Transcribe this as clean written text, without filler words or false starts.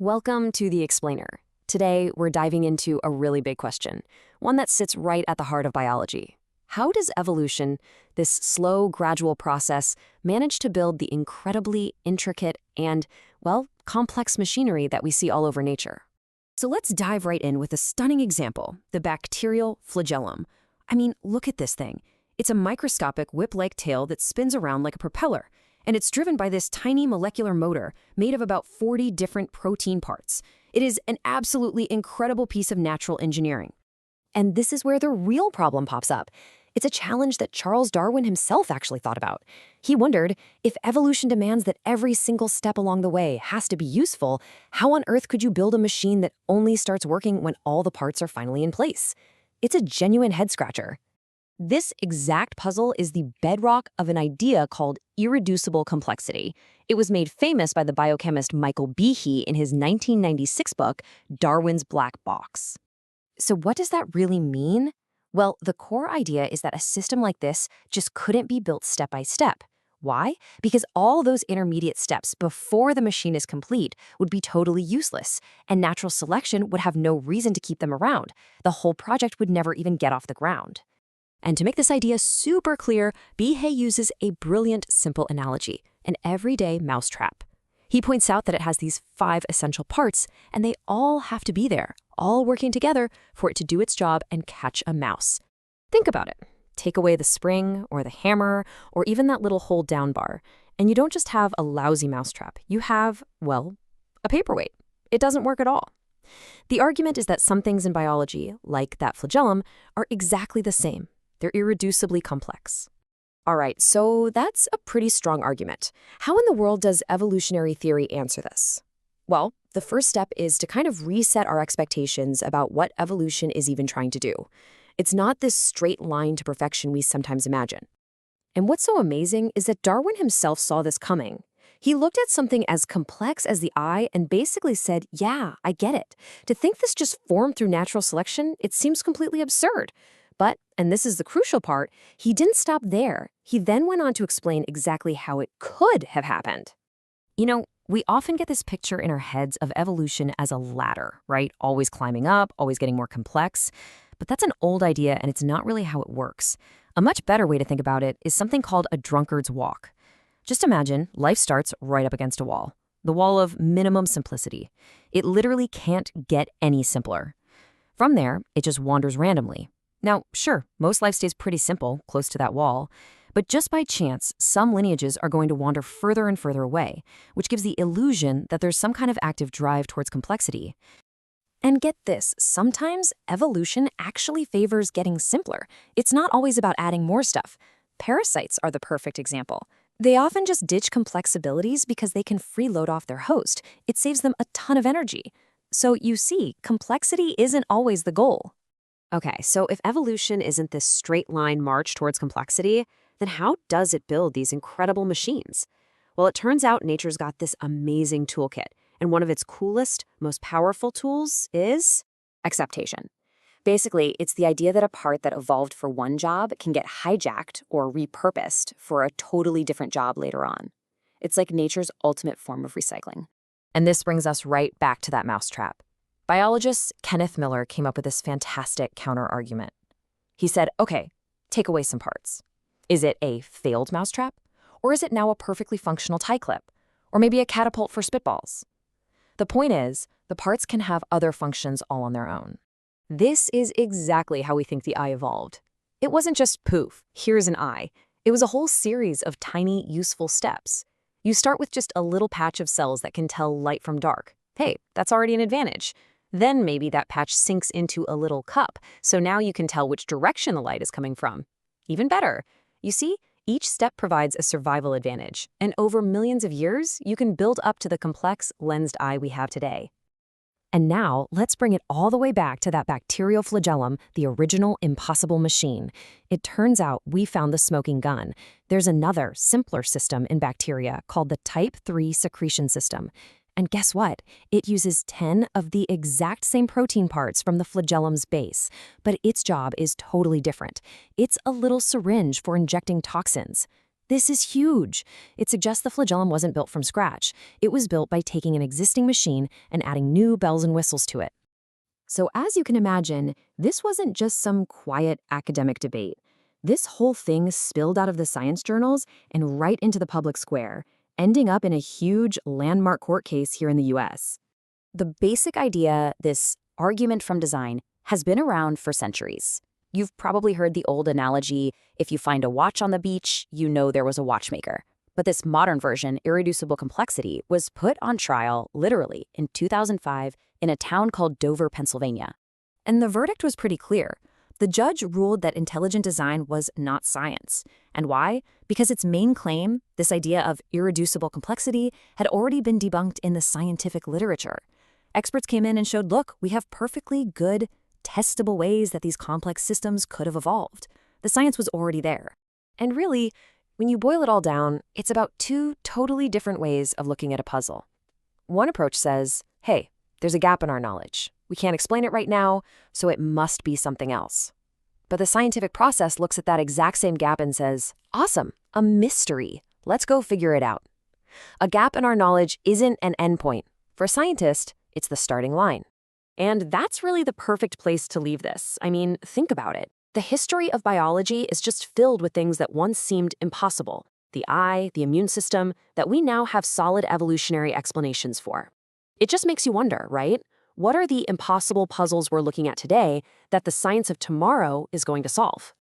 Welcome to The Explainer. Today, we're diving into a really big question, one that sits right at the heart of biology. How does evolution, this slow, gradual process, manage to build the incredibly intricate and, well, complex machinery that we see all over nature? So let's dive right in with a stunning example, the bacterial flagellum. I mean, look at this thing. It's a microscopic whip-like tail that spins around like a propeller, and it's driven by this tiny molecular motor made of about 40 different protein parts. It is an absolutely incredible piece of natural engineering. And this is where the real problem pops up. It's a challenge that Charles Darwin himself actually thought about. He wondered, if evolution demands that every single step along the way has to be useful, how on earth could you build a machine that only starts working when all the parts are finally in place? It's a genuine head-scratcher. This exact puzzle is the bedrock of an idea called irreducible complexity. It was made famous by the biochemist Michael Behe in his 1996 book, Darwin's Black Box. So what does that really mean? Well, the core idea is that a system like this just couldn't be built step by step. Why? Because all those intermediate steps before the machine is complete would be totally useless, and natural selection would have no reason to keep them around. The whole project would never even get off the ground. And to make this idea super clear, Behe uses a brilliant, simple analogy, an everyday mousetrap. He points out that it has these 5 essential parts, and they all have to be there, all working together for it to do its job and catch a mouse. Think about it. Take away the spring, or the hammer, or even that little hold-down bar, and you don't just have a lousy mousetrap. You have, well, a paperweight. It doesn't work at all. The argument is that some things in biology, like that flagellum, are exactly the same. They're irreducibly complex. All right, so that's a pretty strong argument. How in the world does evolutionary theory answer this? Well, the first step is to kind of reset our expectations about what evolution is even trying to do. It's not this straight line to perfection we sometimes imagine. And what's so amazing is that Darwin himself saw this coming. He looked at something as complex as the eye and basically said, yeah, I get it. To think this just formed through natural selection, it seems completely absurd. But, and this is the crucial part, he didn't stop there. He then went on to explain exactly how it could have happened. You know, we often get this picture in our heads of evolution as a ladder, right? Always climbing up, always getting more complex. But that's an old idea, and it's not really how it works. A much better way to think about it is something called a drunkard's walk. Just imagine life starts right up against a wall, the wall of minimum simplicity. It literally can't get any simpler. From there, it just wanders randomly. Now, sure, most life stays pretty simple, close to that wall, but just by chance, some lineages are going to wander further and further away, which gives the illusion that there's some kind of active drive towards complexity. And get this, sometimes evolution actually favors getting simpler. It's not always about adding more stuff. Parasites are the perfect example. They often just ditch complex abilities because they can freeload off their host. It saves them a ton of energy. So you see, complexity isn't always the goal. Okay, so if evolution isn't this straight line march towards complexity, then how does it build these incredible machines? Well, it turns out nature's got this amazing toolkit, and one of its coolest, most powerful tools is acceptation. Basically, it's the idea that a part that evolved for one job can get hijacked or repurposed for a totally different job later on. It's like nature's ultimate form of recycling. And this brings us right back to that mousetrap. Biologist Kenneth Miller came up with this fantastic counter-argument. He said, okay, take away some parts. Is it a failed mousetrap? Or is it now a perfectly functional tie clip? Or maybe a catapult for spitballs? The point is, the parts can have other functions all on their own. This is exactly how we think the eye evolved. It wasn't just poof, here's an eye. It was a whole series of tiny, useful steps. You start with just a little patch of cells that can tell light from dark. Hey, that's already an advantage. Then maybe that patch sinks into a little cup, so now you can tell which direction the light is coming from. Even better, you see, each step provides a survival advantage, and over millions of years, you can build up to the complex lensed eye we have today. And now, let's bring it all the way back to that bacterial flagellum, the original impossible machine. It turns out we found the smoking gun. There's another, simpler system in bacteria called the type 3 secretion system. And guess what? It uses 10 of the exact same protein parts from the flagellum's base, but its job is totally different. It's a little syringe for injecting toxins. This is huge. It suggests the flagellum wasn't built from scratch. It was built by taking an existing machine and adding new bells and whistles to it. So as you can imagine, this wasn't just some quiet academic debate. This whole thing spilled out of the science journals and right into the public square, ending up in a huge landmark court case here in the US. The basic idea, this argument from design, has been around for centuries. You've probably heard the old analogy, if you find a watch on the beach, you know there was a watchmaker. But this modern version, irreducible complexity, was put on trial, literally, in 2005 in a town called Dover, Pennsylvania. And the verdict was pretty clear. The judge ruled that intelligent design was not science. And why? Because its main claim, this idea of irreducible complexity, had already been debunked in the scientific literature. Experts came in and showed, look, we have perfectly good, testable ways that these complex systems could have evolved. The science was already there. And really, when you boil it all down, it's about two totally different ways of looking at a puzzle. One approach says, hey, there's a gap in our knowledge. We can't explain it right now, so it must be something else. But the scientific process looks at that exact same gap and says, awesome, a mystery. Let's go figure it out. A gap in our knowledge isn't an endpoint. For a scientist, it's the starting line. And that's really the perfect place to leave this. I mean, think about it. The history of biology is just filled with things that once seemed impossible. The eye, the immune system, that we now have solid evolutionary explanations for. It just makes you wonder, right? What are the impossible puzzles we're looking at today that the science of tomorrow is going to solve?